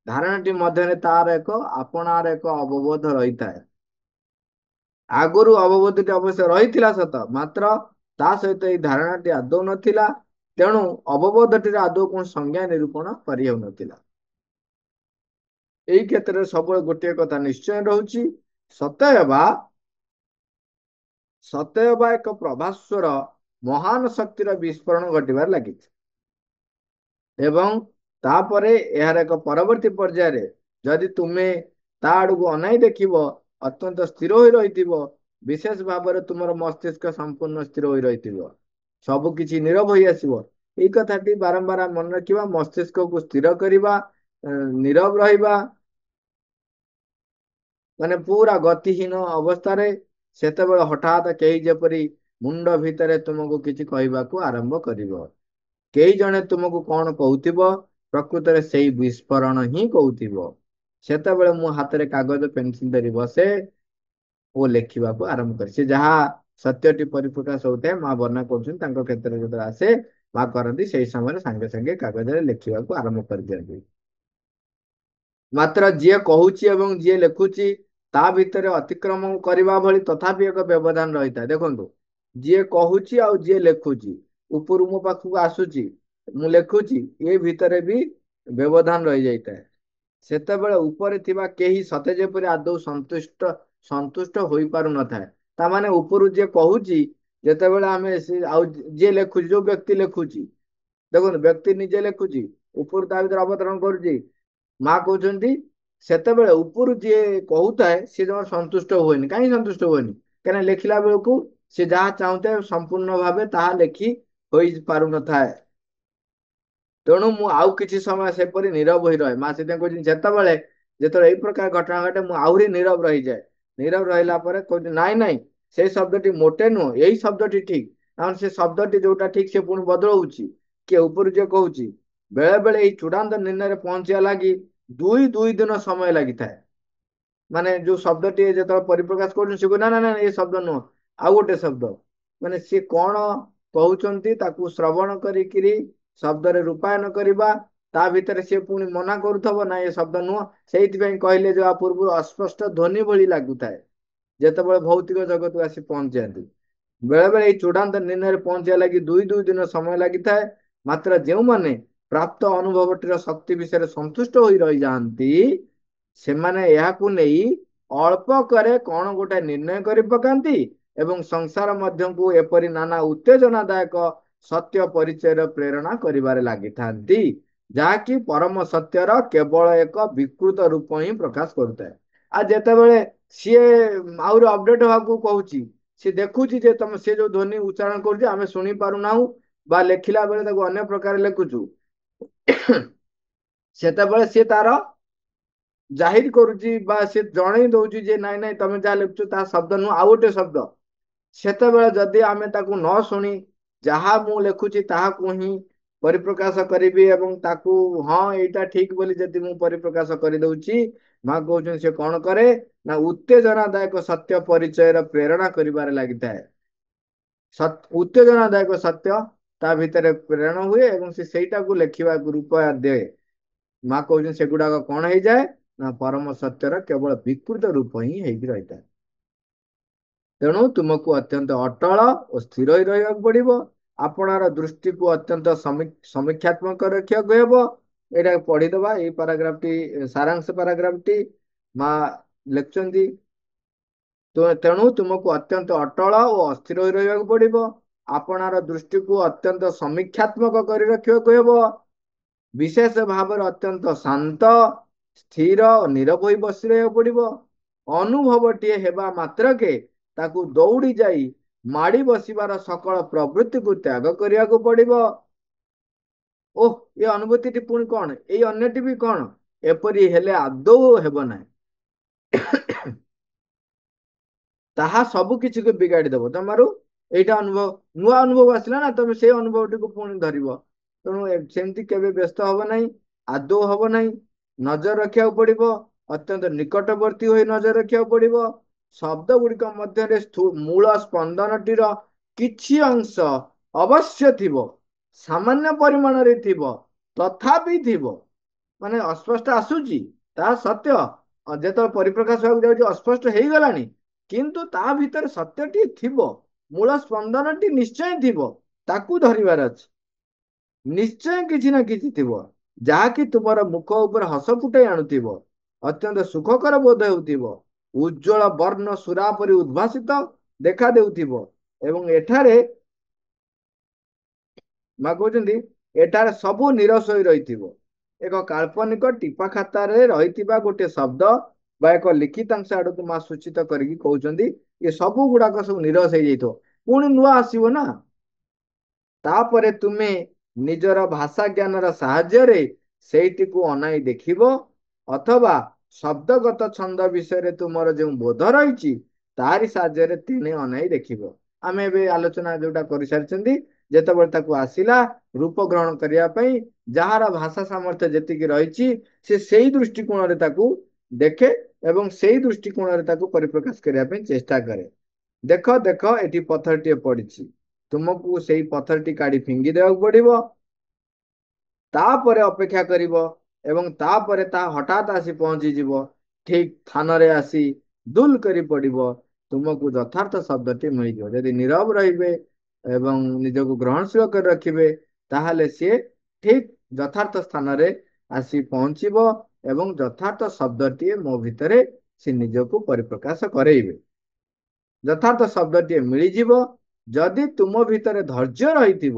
ଧାରଣାଟି ମଧ୍ୟରେ ତାର ଏକ ଆପଣାର ଏକ ଅବବୋଧ ରହିଥାଏ। ଆଗରୁ ଅବବୋଧଟି ଅବଶ୍ୟ ରହିଥିଲା ସତ, ମାତ୍ର ତା ସହିତ ଏଇ ଧାରଣାଟି ଆଦୌ ନଥିଲା, ତେଣୁ ଅବବୋଧଟିର ଆଦୌ କୌଣସି ସଂଜ୍ଞା ନିରୂପଣ କରିହେଉନଥିଲା। ଏଇ କ୍ଷେତ୍ରରେ ସବୁବେଳେ ଗୋଟିଏ କଥା ନିଶ୍ଚୟ ରହୁଛି, ସତେଅବା ଏକ ପ୍ରଭାସ୍ୱର ମହାନ ଶକ୍ତିର ବିସ୍ଫୋରଣ ଘଟିବାରେ ଲାଗିଛି। ଏବଂ ତାପରେ ଏହାର ଏକ ପରବର୍ତ୍ତୀ ପର୍ଯ୍ୟାୟରେ ଯଦି ତୁମେ ତା ଆଡକୁ ଅନାଇ ଦେଖିବ, ଅତ୍ୟନ୍ତ ସ୍ଥିର ହୋଇ ରହିଥିବ, ବିଶେଷ ଭାବରେ ତୁମର ମସ୍ତିଷ୍କ ସମ୍ପୂର୍ଣ୍ଣ ସ୍ଥିର ହୋଇ ରହିଥିବ, ସବୁ କିଛି ନୀରବ ହୋଇ ଆସିବ। ଏଇ କଥାଟି ବାରମ୍ବାର ମନେ ରଖିବା, ମସ୍ତିଷ୍କକୁ ସ୍ଥିର କରିବା, ନୀରବ ରହିବା, ମାନେ ପୁରା ଗତିହୀନ ଅବସ୍ଥାରେ। ସେତେବେଳେ ହଠାତ୍ କେହି ଯେପରି ମୁଣ୍ଡ ଭିତରେ ତୁମକୁ କିଛି କହିବାକୁ ଆରମ୍ଭ କରିବ। କେହି ଜଣେ ତୁମକୁ କଣ କହୁଥିବ, ପ୍ରକୃତରେ ସେଇ ବିସ୍ଫୋରଣ ହିଁ କହୁଥିବ। ସେତେବେଳେ ମୁଁ ହାତରେ କାଗଜ ପେନସିଲ ଧରି ବସେ ଓ ଲେଖିବାକୁ ଆରମ୍ଭ କରେ। ସେ ଯାହା ସତ୍ୟଟି ପରିପ୍ରକାଶ ହଉଥାଏ, ମା ବର୍ଣ୍ଣନା କରୁଛନ୍ତି ତାଙ୍କ କ୍ଷେତ୍ରରେ ଯେତେବେଳେ ଆସେ, ମା କରନ୍ତି ସେଇ ସମୟରେ ସାଙ୍ଗେ ସାଙ୍ଗେ କାଗଜରେ ଲେଖିବାକୁ ଆରମ୍ଭ କରିଦିଅନ୍ତି। ମାତ୍ର ଯିଏ କହୁଛି ଏବଂ ଯିଏ ଲେଖୁଛି ତା ଭିତରେ ଅତିକ୍ରମ କରିବା ଭଳି ତଥାପି ଏକ ବ୍ୟବଧାନ ରହିଥାଏ। ଦେଖନ୍ତୁ, ଯିଏ କହୁଛି ଆଉ ଯିଏ ଲେଖୁଛି, ଉପରୁ ମୋ ପାଖକୁ ଆସୁଛି, ମୁଁ ଲେଖୁଛି, ଏ ଭିତରେ ବି ବ୍ୟବଧାନ ରହିଯାଇଥାଏ। ସେତେବେଳେ ଉପରେ ଥିବା କେହି ସତେ ଯେପରି ଆଦୌ ସନ୍ତୁଷ୍ଟ ହୋଇପାରୁନଥାଏ। ତା ମାନେ ଉପରୁ ଯିଏ କହୁଛି, ଯେତେବେଳେ ଆମେ ଆଉ ଯିଏ ଲେଖୁଛି, ଯୋଉ ବ୍ୟକ୍ତି ଲେଖୁଛି, ଦେଖନ୍ତୁ ବ୍ୟକ୍ତି ନିଜେ ଲେଖୁଛି, ଉପରୁ ତା ଭିତରେ ଅବତରଣ କରୁଛି, ମା କହୁଛନ୍ତି, ସେତେବେଳେ ଉପରୁ ଯିଏ କହୁଥାଏ ସିଏ ଜମା ସନ୍ତୁଷ୍ଟ ହୁଏନି। କାହିଁକି ସନ୍ତୁଷ୍ଟ ହୁଏନି? କାହିଁକିନା ଲେଖିଲା ବେଳକୁ ସେ ଯାହା ଚାହୁଁଥାଏ ସମ୍ପୂର୍ଣ୍ଣ ଭାବେ ତାହା ଲେଖି ହୋଇ ପାରୁନଥାଏ। ତେଣୁ ମୁଁ ଆଉ କିଛି ସମୟ ସେପରି ନୀରବ ହୋଇ ରହେ। ମା ସେଥିପାଇଁ କହୁଛନ୍ତି, ଯେତେବେଳେ ଏଇ ପ୍ରକାର ଘଟଣା ଘଟେ ମୁଁ ଆହୁରି ନୀରବ ରହିଯାଏ। ନୀରବ ରହିଲା ପରେ କହୁଛି, ନାଇଁ ନାଇଁ, ସେଇ ଶବ୍ଦଟି ମୋଟେ ନୁହଁ, ଏଇ ଶବ୍ଦଟି ଠିକ। କାରଣ ସେ ଶବ୍ଦଟି ଯୋଉଟା ଠିକ ସେ ପୁଣି ବଦଳଉଛି। କିଏ ଉପରୁ ଯିଏ କହୁଛି, ବେଳେ ବେଳେ ଏଇ ଚୂଡାନ୍ତ ନିର୍ଣ୍ଣୟରେ ପହଞ୍ଚିବା ଲାଗି ଦୁଇ ଦିନ ସମୟ ଲାଗିଥାଏ। ମାନେ ଯୋଉ ଶବ୍ଦଟି ଯେତେବେଳେ ପରିପ୍ରକାଶ କରୁଛନ୍ତି, ସେ ନା ନା ନା ଏ ଶବ୍ଦ ନୁହଁ, ଆଉ ଗୋଟେ ଶବ୍ଦ। ମାନେ ସିଏ କଣ କହୁଛନ୍ତି ତାକୁ ଶ୍ରବଣ କରିକିରି ଶବ୍ଦରେ ରୂପାୟନ କରିବା, ତା ଭିତରେ ସିଏ ପୁଣି ମନା କରୁଥିବ, ନା ଏ ଶବ୍ଦ ନୁହଁ। ସେଇଥିପାଇଁ କହିଲେ ଯେ ପୂର୍ବରୁ ଅସ୍ପଷ୍ଟ ଧ୍ୱନି ଭଳି ଲାଗୁଥାଏ ଯେତେବେଳେ ଭୌତିକ ଜଗତକୁ ଆସି ପହଞ୍ଚିଯାନ୍ତି। ବେଳେ ବେଳେ ଏଇ ଚୂଡାନ୍ତ ନିର୍ଣ୍ଣୟରେ ପହଞ୍ଚିବା ଲାଗି ଦୁଇ ଦିନ ସମୟ ଲାଗିଥାଏ। ମାତ୍ର ଯେଉଁମାନେ ପ୍ରାପ୍ତ ଅନୁଭବଟିର ଶକ୍ତି ବିଷୟରେ ସନ୍ତୁଷ୍ଟ ହୋଇ ରହିଯାଆନ୍ତି, ସେମାନେ ଏହାକୁ ନେଇ ଅଳ୍ପକରେ କଣ ଗୋଟେ ନିର୍ଣ୍ଣୟ କରି ପକାନ୍ତି ଏବଂ ସଂସାର ମଧ୍ୟକୁ ଏପରି ନାନା ଉତ୍ତେଜନାଦାୟକ ସତ୍ୟ ପରିଚୟର ପ୍ରେରଣା କରିବାରେ ଲାଗିଥାନ୍ତି, ଯାହାକି ପରମ ସତ୍ୟର କେବଳ ଏକ ବିକୃତ ରୂପ ହିଁ ପ୍ରକାଶ କରୁଥାଏ। ଆଉ ଯେତେବେଳେ ସିଏ ଆହୁରି ଅପଡେଟ ହବାକୁ କହୁଛି, ସିଏ ଦେଖୁଛି ଯେ ତମେ ସେ ଯୋଉ ଧ୍ୱନି ଉଚ୍ଚାରଣ କରୁଛି ଆମେ ଶୁଣି ପାରୁନାହୁଁ ବା ଲେଖିଲା ବେଳେ ତାକୁ ଅନ୍ୟ ପ୍ରକାର ଲେଖୁଛୁ, ସେତେବେଳେ ସିଏ ତାର ଜାହିର କରୁଛି ବା ସେ ଜଣେଇ ଦଉଛି ଯେ ନାଇଁ ନାଇଁ, ତମେ ଯାହା ଲେଖୁଛ ତାହା ଶବ୍ଦ ନୁହଁ, ଆଉ ଗୋଟେ ଶବ୍ଦ। ସେତେବେଳେ ଯଦି ଆମେ ତାକୁ ନ ଶୁଣି ଯାହା ମୁଁ ଲେଖୁଛି ତାହାକୁ ହିଁ ପରିପ୍ରକାଶ କରିବି ଏବଂ ତାକୁ ହଁ ଏଇଟା ଠିକ ବୋଲି ଯଦି ମୁଁ ପରିପ୍ରକାଶ କରିଦଉଛି, ମା କହୁଛନ୍ତି ସେ କଣ କରେ ନା ଉତ୍ତେଜନାଦାୟକ ସତ୍ୟ ପରିଚୟର ପ୍ରେରଣା କରିବାରେ ଲାଗିଥାଏ। ଉତ୍ତେଜନାଦାୟକ ସତ୍ୟ ତା ଭିତରେ ପ୍ରେରଣ ହୁଏ ଏବଂ ସେ ସେଇଟାକୁ ଲେଖିବାକୁ ରୂପ ଦିଏ। ମା କହୁଛନ୍ତି ସେଗୁଡାକ କଣ ହେଇଯାଏ ନା ପରମ ସତ୍ୟର କେବଳ ବିକୃତ ରୂପ ହିଁ ହେଇକି ରହିଥାଏ। ତେଣୁ ତୁମକୁ ଅତ୍ୟନ୍ତ ଅଟଳ ଓ ସ୍ଥିର ହୋଇ ରହିବାକୁ ପଡିବ। ଆପଣର ଦୃଷ୍ଟିକୁ ଅତ୍ୟନ୍ତ ସମୀକ୍ଷାତ୍ମକ ରଖିବାକୁ ହେବ। ଏଇଟା ପଢିଦବା, ଏଇ ପାରାଗ୍ରାଫଟି ସାରାଂଶ ପାରାଗ୍ରାଫଟି ମା ଲେଖୁଛନ୍ତି। ତେଣୁ ତୁମକୁ ଅତ୍ୟନ୍ତ ଅଟଳ ଓ ଅସ୍ଥିର ହୋଇ ରହିବାକୁ ପଡିବ। ଆପଣର ଦୃଷ୍ଟିକୁ ଅତ୍ୟନ୍ତ ସମୀକ୍ଷାତ୍ମକ କରି ରଖିବାକୁ ହେବ। ବିଶେଷ ଭାବରେ ଅତ୍ୟନ୍ତ ଶାନ୍ତ, ସ୍ଥିର ଓ ନୀରବ ହୋଇ ବସି ରହିବାକୁ ପଡିବ। ଅନୁଭବଟିଏ ହେବା ମାତ୍ରକେ ତାକୁ ଦୌଡ଼ି ଯାଇ ମାଡ଼ି ବସିବାର ସକଳ ପ୍ରବୃତ୍ତିକୁ ତ୍ୟାଗ କରିବାକୁ ପଡିବ। ଓହ, ଏ ଅନୁଭୂତିଟି ପୁଣି କଣ, ଏଇ ଅନ୍ୟଟି ବି କଣ, ଏପରି ହେଲେ ଆଦୌ ହେବ ନାହିଁ। ତାହା ସବୁ କିଛିକୁ ବିଗାଡି ଦବ। ତମର ଏଇଟା ଅନୁଭବ, ନୂଆ ଅନୁଭବ ଆସିଲା ନା, ତମେ ସେଇ ଅନୁଭବଟିକୁ ପୁଣି ଧରିବ। ତେଣୁ ସେମିତି କେବେ ବ୍ୟସ୍ତ ହବ ନାହିଁ, ଆଦୌ ହବ ନାହିଁ। ନଜର ରଖିବାକୁ ପଡିବ, ଅତ୍ୟନ୍ତ ନିକଟବର୍ତ୍ତୀ ହୋଇ ନଜର ରଖିବାକୁ ପଡିବ। ଶବ୍ଦ ଗୁଡିକ ମଧ୍ୟରେ ମୂଳ ସ୍ପନ୍ଦନଟିର କିଛି ଅଂଶ ଅବଶ୍ୟ ଥିବ, ସାମାନ୍ୟ ପରିମାଣରେ ଥିବ, ତଥାପି ଥିବ। ମାନେ ଅସ୍ପଷ୍ଟ ଆସୁଛି, ତାହା ସତ୍ୟ। ଯେତେବେଳେ ପରିପ୍ରକାଶ ହେବାକୁ ଯାଉଛି ଅସ୍ପଷ୍ଟ ହେଇଗଲାଣି, କିନ୍ତୁ ତା ଭିତରେ ସତ୍ୟଟି ଥିବ, ମୂଳ ସ୍ପନ୍ଦନଟି ନିଶ୍ଚୟ ଥିବ। ତାକୁ ଧରିବାର ଅଛି। ନିଶ୍ଚୟ କିଛି ନା କିଛି ଥିବ ଯାହାକି ତୁମର ମୁଖ ଉପରେ ହସ ଫୁଟାଇ ଆଣୁଥିବ, ଅତ୍ୟନ୍ତ ସୁଖକର ବୋଧ ହେଉଥିବ, ଉଜ୍ଜଳ ବର୍ଣ୍ଣ ସୁରା ପରି ଉଦ୍ଭାସିତ ଦେଖା ଦେଉଥିବ। ଏବଂ ଏଠାରେ ମା କହୁଛନ୍ତି ଏଠାରେ ସବୁ ନିରସ ହୋଇ ରହିଥିବ। ଏକ କାଳ୍ପନିକ ଟିପା ଖାତାରେ ରହିଥିବା ଗୋଟେ ଶବ୍ଦ ବା ଏକ ଲିଖିତାଂଶ ଆଡକୁ ମା ସୂଚିତ କରିକି କହୁଛନ୍ତି ଏ ସବୁ ଗୁଡାକ ସବୁ ନିରସ ହେଇଯାଇଥିବ, ପୁଣି ନୂଆ ଆସିବ ନା। ତାପରେ ତୁମେ ନିଜର ଭାଷା ଜ୍ଞାନର ସାହାଯ୍ୟରେ ସେଇଟିକୁ ଅନାଇ ଦେଖିବ, ଅଥବା ଶବ୍ଦଗତ ଛନ୍ଦ ବିଷୟରେ ତୁମର ଯେଉଁ ବୋଧ ରହିଛି ତାରି ସାହାଯ୍ୟରେ ତିନେ ଅନାଇ ଦେଖିବ। ଆମେ ଏବେ ଆଲୋଚନା ଯୋଉଟା କରିସାରିଛନ୍ତି, ଯେତେବେଳେ ତାକୁ ଆସିଲା ରୂପ ଗ୍ରହଣ କରିବା ପାଇଁ ଯାହାର ଭାଷା ସାମର୍ଥ୍ୟ ଯେତିକି ରହିଛି, ସେ ସେଇ ଦୃଷ୍ଟିକୋଣରେ ତାକୁ ଦେଖେ ଏବଂ ସେଇ ଦୃଷ୍ଟିକୋଣରେ ତାକୁ ପରିପ୍ରକାଶ କରିବା ପାଇଁ ଚେଷ୍ଟା କରେ। ଦେଖ ଦେଖ, ଏଠି ପଥରଟିଏ ପଡିଛି, ତୁମକୁ ସେଇ ପଥରଟି କାଢି ଫିଙ୍ଗି ଦେବାକୁ ପଡିବ। ତାପରେ ଅପେକ୍ଷା କରିବ ଏବଂ ତାପରେ ତାହା ହଠାତ୍ ଆସି ପହଞ୍ଚିଯିବ, ଠିକ ସ୍ଥାନରେ ଆସି ଦୁଲ କରି ପଡିବ। ତୁମକୁ ଯଥାର୍ଥ ଶବ୍ଦଟି ମିଳିଯିବ। ଯଦି ନୀରବ ରହିବେ ଏବଂ ନିଜକୁ ଗ୍ରହଣଶୀଳ କରି ରଖିବେ, ତାହେଲେ ସିଏ ଠିକ ଯଥାର୍ଥ ସ୍ଥାନରେ ଆସି ପହଞ୍ଚିବ ଏବଂ ଯଥାର୍ଥ ଶବ୍ଦଟିଏ ମୋ ଭିତରେ ସେ ନିଜକୁ ପରିପ୍ରକାଶ କରେଇବେ। ଯଥାର୍ଥ ଶବ୍ଦଟିଏ ମିଳିଯିବ। ଯଦି ତୁମ ଭିତରେ ଧୈର୍ଯ୍ୟ ରହିଥିବ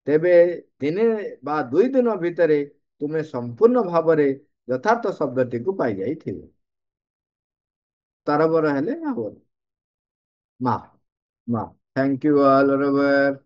ତେବେ ଦିନେ ବା 2 ଦିନ ଭିତରେ ତୁମେ ସମ୍ପୂର୍ଣ୍ଣ ଭାବରେ ଯଥାର୍ଥ ଶବ୍ଦଟିକୁ ପାଇଯାଇଥିବ। ତରବର ହେଲେ ହବ। ମା ମା। Thank you all, Robert.